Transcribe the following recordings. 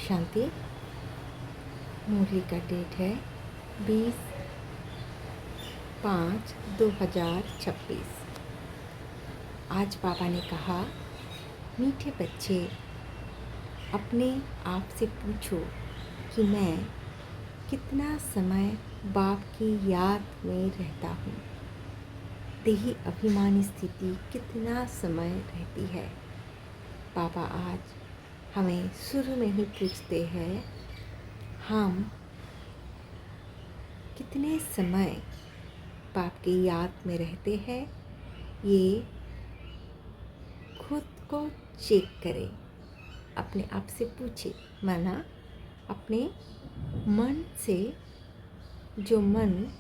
शांति। मुरली का डेट है 20/5/2026। आज बाबा ने कहा, मीठे बच्चे, अपने आप से पूछो कि मैं कितना समय बाप की याद में रहता हूँ। देही अभिमानी स्थिति कितना समय रहती है। बाबा आज हमें शुरू में ही पूछते हैं, हम कितने समय बाप की याद में रहते हैं। ये खुद को चेक करें, अपने आप से पूछे, माना अपने मन से। जो मन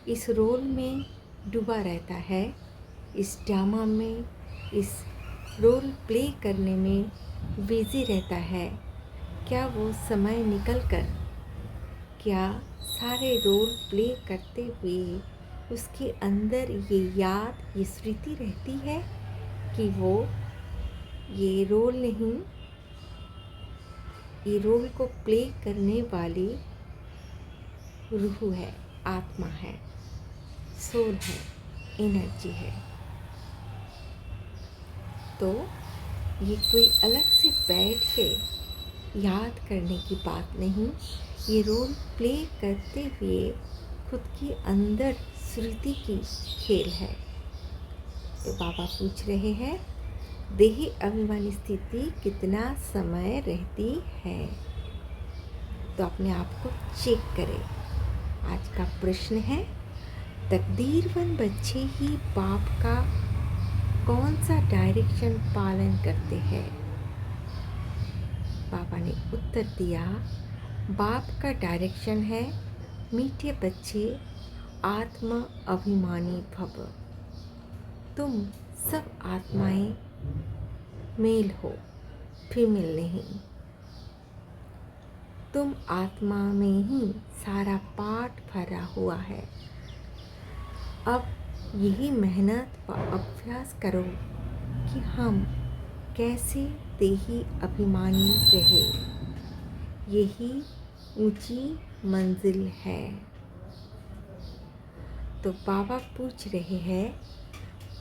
इस रोल में डूबा रहता है, इस ड्रामा में, इस रोल प्ले करने में बिजी रहता है, क्या वो समय निकलकर क्या सारे रोल प्ले करते हुए उसके अंदर ये याद, ये स्मृति रहती है कि वो ये रोल नहीं, ये रोल को प्ले करने वाली रूह है, आत्मा है, सोल है, एनर्जी है। तो ये कोई अलग से बैठ के याद करने की बात नहीं, ये रोल प्ले करते हुए खुद की अंदर स्मृति की खेल है। तो बाबा पूछ रहे हैं, देही अभिमानी स्थिति कितना समय रहती है। तो अपने आप को चेक करें। आज का प्रश्न है, तकदीरवन बच्चे ही बाप का कौन सा डायरेक्शन पालन करते हैं। बाबा ने उत्तर दिया, बाप का डायरेक्शन है, मीठे बच्चे आत्म अभिमानी भव। तुम सब आत्माएं मेल हो, फीमेल नहीं। तुम आत्मा में ही सारा पाठ भरा हुआ है। अब यही मेहनत व अभ्यास करो कि हम कैसे देही अभिमानी रहे। यही ऊंची मंजिल है। तो बाबा पूछ रहे हैं,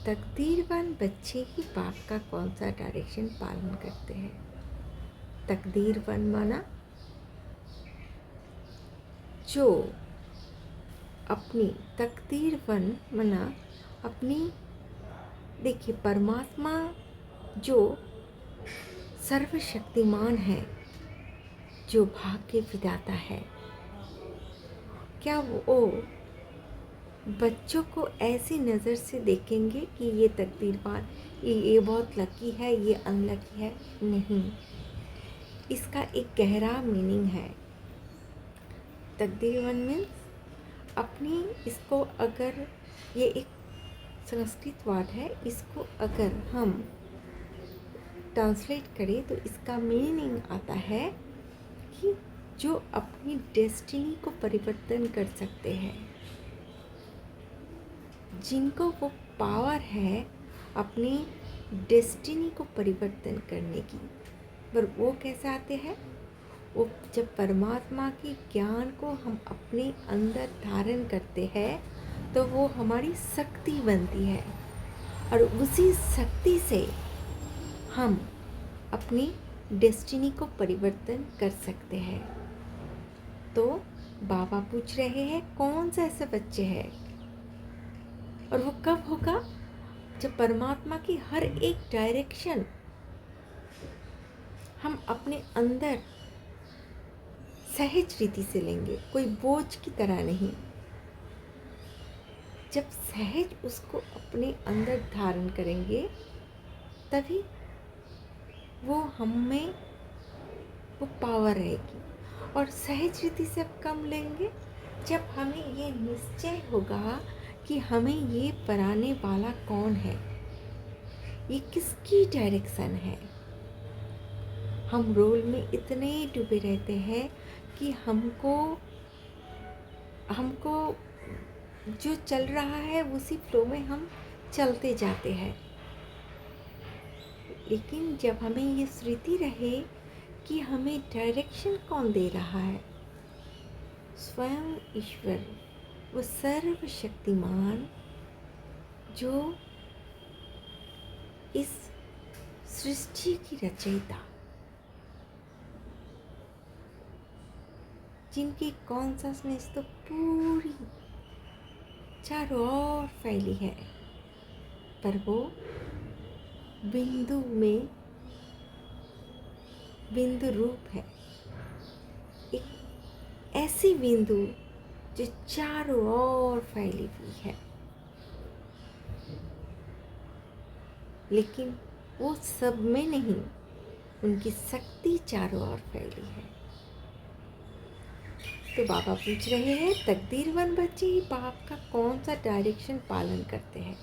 तकदीरवान बच्चे ही बाप का कौन सा डायरेक्शन पालन करते हैं। तकदीरवान माना जो अपनी तकदीरवन माना अपनी, देखिए परमात्मा जो सर्वशक्तिमान है, जो भाग्य विधाता है, क्या वो बच्चों को ऐसी नज़र से देखेंगे कि ये तकदीरवान, ये बहुत लकी है, ये अनलकी है। नहीं, इसका एक गहरा मीनिंग है। तकदीरवान मीन्स अपनी, इसको अगर ये एक संस्कृत वर्ड है, इसको अगर हम ट्रांसलेट करें तो इसका मीनिंग आता है कि जो अपनी डेस्टिनी को परिवर्तन कर सकते हैं, जिनको वो पावर है अपनी डेस्टिनी को परिवर्तन करने की। पर वो कैसे आते हैं? वो जब परमात्मा की ज्ञान को हम अपने अंदर धारण करते हैं तो वो हमारी शक्ति बनती है, और उसी शक्ति से हम अपनी डेस्टिनी को परिवर्तन कर सकते हैं। तो बाबा पूछ रहे हैं, कौन सा ऐसे बच्चे हैं, और वो कब होगा? जब परमात्मा की हर एक डायरेक्शन हम अपने अंदर सहज रीति से लेंगे, कोई बोझ की तरह नहीं। जब सहज उसको अपने अंदर धारण करेंगे तभी वो हम में वो पावर रहेगी। और सहज रीति से अब कम लेंगे जब हमें ये निश्चय होगा कि हमें ये पढ़ाने वाला कौन है, ये किसकी डायरेक्शन है। हम रोल में इतने डूबे रहते हैं कि हमको जो चल रहा है उसी फ्लो में हम चलते जाते हैं। लेकिन जब हमें ये स्मृति रहे कि हमें डायरेक्शन कौन दे रहा है? स्वयं ईश्वर, वो सर्वशक्तिमान जो इस सृष्टि की रचयिता, जिनकी कॉन्शसनेस तो पूरी चारों ओर फैली है, पर वो बिंदु में बिंदु रूप है। एक ऐसी बिंदु जो चारों ओर फैली हुई है, लेकिन वो सब में नहीं, उनकी शक्ति चारों ओर फैली है। तो बाबा पूछ रहे हैं, तकदीरवन बच्चे ही बाप का कौन सा डायरेक्शन पालन करते हैं?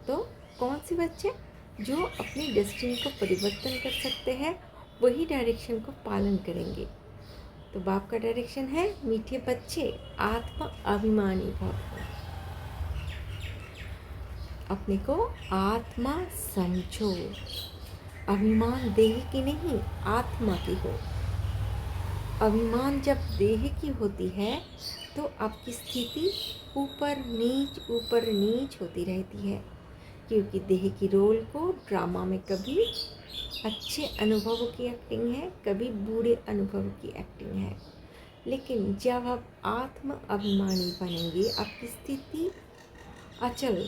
तो कौन से बच्चे जो अपनी डेस्टिनी को परिवर्तन कर सकते हैं, वही डायरेक्शन को पालन करेंगे। तो बाप का डायरेक्शन है, मीठे बच्चे आत्मा अभिमानी भव, अपने को आत्मा समझो। अभिमान देह की नहीं, आत्मा की हो। अभिमान जब देह की होती है तो आपकी स्थिति ऊपर नीच होती रहती है, क्योंकि देह की रोल को ड्रामा में कभी अच्छे अनुभव की एक्टिंग है, कभी बुरे अनुभव की एक्टिंग है। लेकिन जब आप आत्म अभिमानी बनेंगे, आपकी स्थिति अचल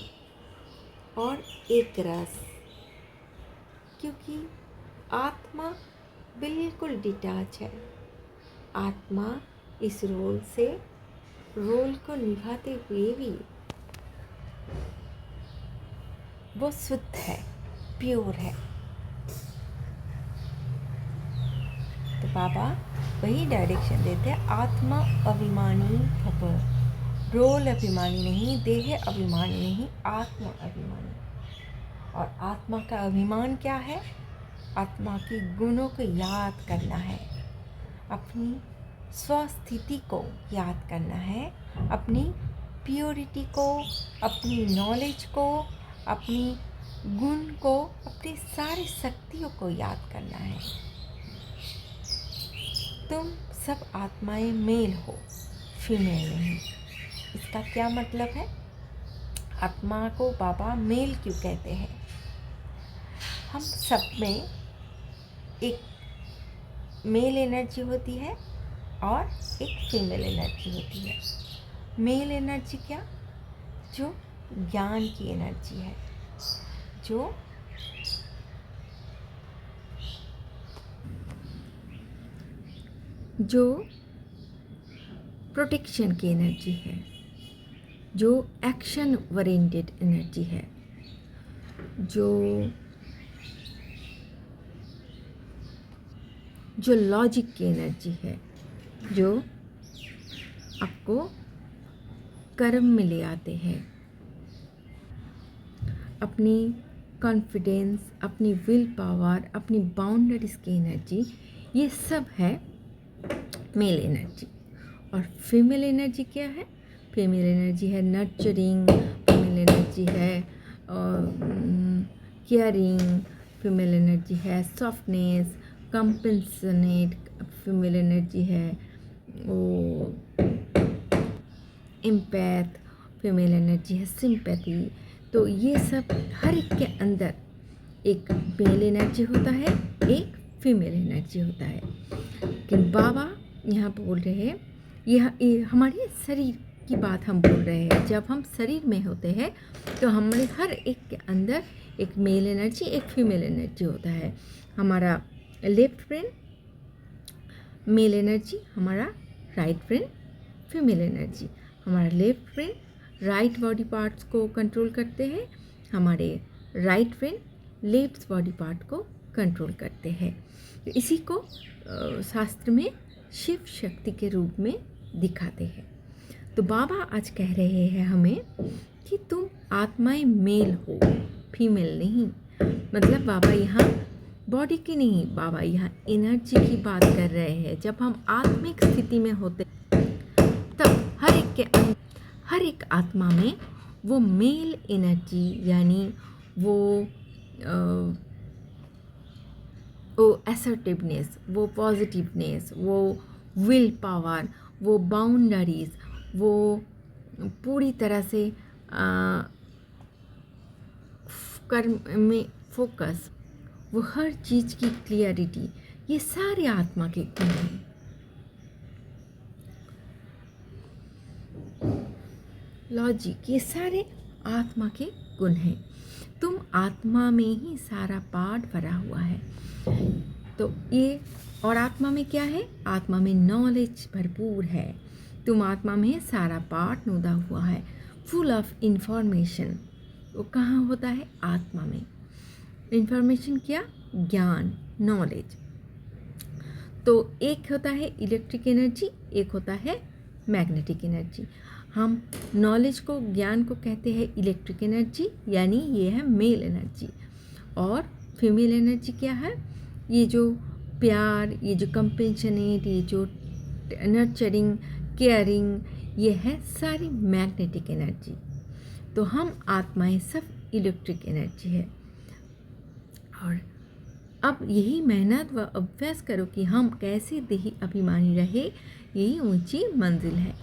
और एक रस, क्योंकि आत्मा बिल्कुल डिटैच है। आत्मा इस रोल को निभाते हुए भी वो शुद्ध है, प्योर है। तो बाबा वही डायरेक्शन देते हैं, आत्मा अभिमानी भव, रोल अभिमानी नहीं, देह अभिमानी नहीं, आत्मा अभिमानी। और आत्मा का अभिमान क्या है? आत्मा की गुणों को याद करना है, अपनी स्वस्थिति को याद करना है, अपनी प्योरिटी को, अपनी नॉलेज को, अपनी गुण को, अपनी सारी शक्तियों को याद करना है। तुम सब आत्माएं मेल हो, फीमेल नहीं। इसका क्या मतलब है? आत्मा को बाबा मेल क्यों कहते हैं? हम सब में एक मेल एनर्जी होती है और एक फीमेल एनर्जी होती है। मेल एनर्जी क्या? जो ज्ञान की एनर्जी है, जो प्रोटेक्शन की एनर्जी है, जो एक्शन ओरिएंटेड एनर्जी है, जो लॉजिक की एनर्जी है, जो आपको कर्म में ले आते हैं। अपनी कॉन्फिडेंस, अपनी विल पावर, अपनी बाउंड्रीज की एनर्जी, ये सब है मेल एनर्जी। और फीमेल एनर्जी क्या है? फीमेल एनर्जी है नर्चरिंग, फीमेल एनर्जी है केयरिंग, फीमेल एनर्जी है सॉफ्टनेस, कंपेंसनेट, फीमेल एनर्जी है वो एम्पैथ, फीमेल एनर्जी है सिंपैथी। तो ये सब हर एक के अंदर एक मेल एनर्जी होता है, एक फीमेल एनर्जी होता है। लेकिन बाबा यहाँ पर बोल रहे हैं, यह हमारे शरीर की बात हम बोल रहे हैं। जब हम शरीर में होते हैं तो हमारे हर एक के अंदर एक मेल एनर्जी, एक फीमेल एनर्जी होता है। हमारा लेफ्ट ब्रेन मेल एनर्जी, हमारा राइट ब्रेन फीमेल एनर्जी। हमारा left brain right body parts को कंट्रोल करते हैं, हमारे right brain left body part को कंट्रोल करते हैं। तो इसी को शास्त्र में शिव शक्ति के रूप में दिखाते हैं। तो बाबा आज कह रहे हैं हमें कि तुम आत्माएं मेल हो, फीमेल नहीं। मतलब बाबा यहाँ बॉडी की नहीं, बाबा यहाँ एनर्जी की बात कर रहे हैं। जब हम आत्मिक स्थिति में होते तब हर एक आत्मा में वो मेल एनर्जी, यानी वो वो असर्टिवनेस, वो पॉजिटिवनेस, वो विल पावर, वो बाउंड्रीज, वो पूरी तरह से कर्म में फोकस, वो हर चीज़ की क्लियरिटी, ये सारे आत्मा के गुण हैं। लॉजिक, ये सारे आत्मा के गुण हैं। तुम आत्मा में ही सारा पाठ भरा हुआ है। तो ये, और आत्मा में क्या है? आत्मा में नॉलेज भरपूर है। तुम आत्मा में सारा पाठ नोदा हुआ है, फुल ऑफ इंफॉर्मेशन। वो कहाँ होता है? आत्मा में। इंफॉर्मेशन क्या? ज्ञान, नॉलेज। तो एक होता है इलेक्ट्रिक एनर्जी, एक होता है मैग्नेटिक एनर्जी। हम नॉलेज को, ज्ञान को कहते हैं इलेक्ट्रिक एनर्जी, यानी ये है मेल एनर्जी। और फीमेल एनर्जी क्या है? ये जो प्यार, ये जो कंपेशनेट, ये जो नर्चरिंग, केयरिंग, ये है सारी मैग्नेटिक एनर्जी। तो हम आत्माएं सब इलेक्ट्रिक एनर्जी है। और अब यही मेहनत व अभ्यास करो कि हम कैसे देही अभिमानी रहे, यही ऊंची मंजिल है।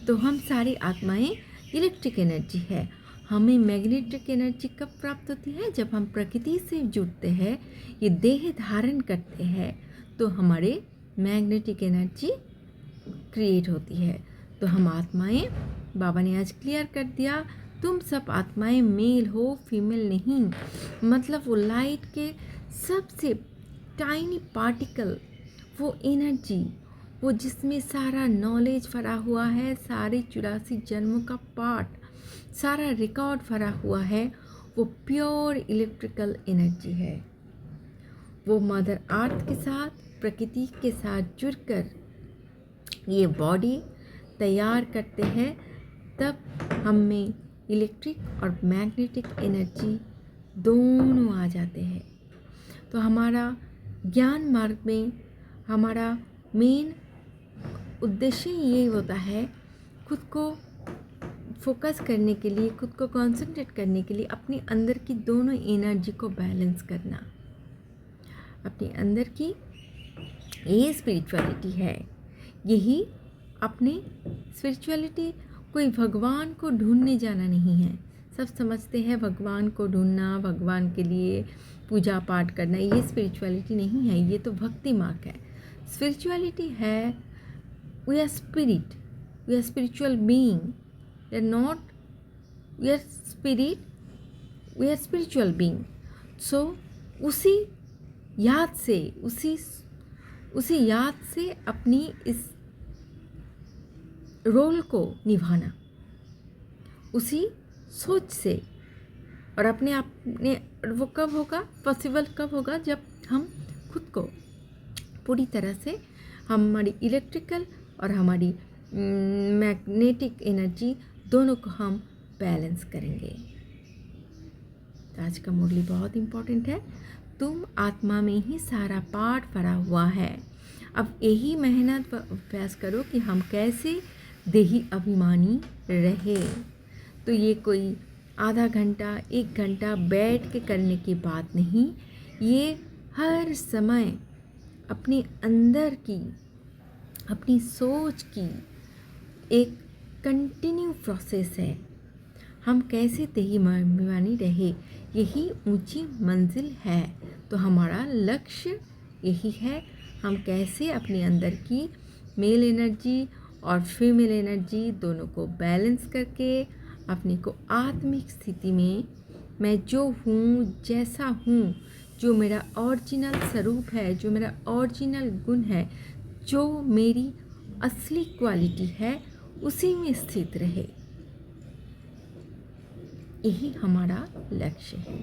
तो हम सारी आत्माएं इलेक्ट्रिक एनर्जी है। हमें मैग्नेटिक एनर्जी कब प्राप्त होती है? जब हम प्रकृति से जुड़ते हैं, ये देह धारण करते हैं, तो हमारे मैग्नेटिक एनर्जी क्रिएट होती है। तो हम आत्माएं, बाबा ने आज क्लियर कर दिया, तुम सब आत्माएं मेल हो, फीमेल नहीं। मतलब वो लाइट के सबसे टाइनी पार्टिकल, वो एनर्जी, वो जिसमें सारा नॉलेज भरा हुआ है, सारे 84 जन्मों का पाठ, सारा रिकॉर्ड भरा हुआ है, वो प्योर इलेक्ट्रिकल एनर्जी है। वो मदर अर्थ के साथ, प्रकृति के साथ जुड़कर ये बॉडी तैयार करते हैं, तब हम में इलेक्ट्रिक और मैग्नेटिक एनर्जी दोनों आ जाते हैं। तो हमारा ज्ञान मार्ग में हमारा मेन उद्देश्य ये होता है, खुद को फोकस करने के लिए, खुद को कंसंट्रेट करने के लिए अपने अंदर की दोनों एनर्जी को बैलेंस करना। अपने अंदर की ये स्पिरिचुअलिटी है। यही अपने स्पिरिचुअलिटी कोई भगवान को ढूंढने जाना नहीं है। सब समझते हैं भगवान को ढूंढना, भगवान के लिए पूजा पाठ करना, ये स्पिरिचुअलिटी नहीं है, ये तो भक्ति मार्ग है। स्पिरिचुअलिटी है, we are spirit, we are spiritual being, we are not, we are spirit, we are spiritual being. So उसी याद से, उसी याद से अपनी इस रोल को निभाना, उसी सोच से। और अपने आप ने, वो कब होगा पॉसिबल, कब होगा? जब हम खुद को पूरी तरह से हमारी इलेक्ट्रिकल और हमारी मैग्नेटिक एनर्जी दोनों को हम बैलेंस करेंगे। तो आज का मुरली बहुत इम्पोर्टेंट है। तुम आत्मा में ही सारा पाठ भरा हुआ है। अब यही मेहनत व अभ्यास करो कि हम कैसे देही अभिमानी रहे। तो ये कोई आधा घंटा, 1 घंटा बैठ के करने की बात नहीं, ये हर समय अपने अंदर की, अपनी सोच की एक कंटिन्यू प्रोसेस है। हम कैसे देही अभिमानी रहे, यही ऊंची मंजिल है। तो हमारा लक्ष्य यही है, हम कैसे अपने अंदर की मेल एनर्जी और फीमेल एनर्जी दोनों को बैलेंस करके अपने को आत्मिक स्थिति में, मैं जो हूँ, जैसा हूँ, जो मेरा ओरिजिनल स्वरूप है, जो मेरा ओरिजिनल गुण है, जो मेरी असली क्वालिटी है, उसी में स्थित रहे। यही हमारा लक्ष्य है।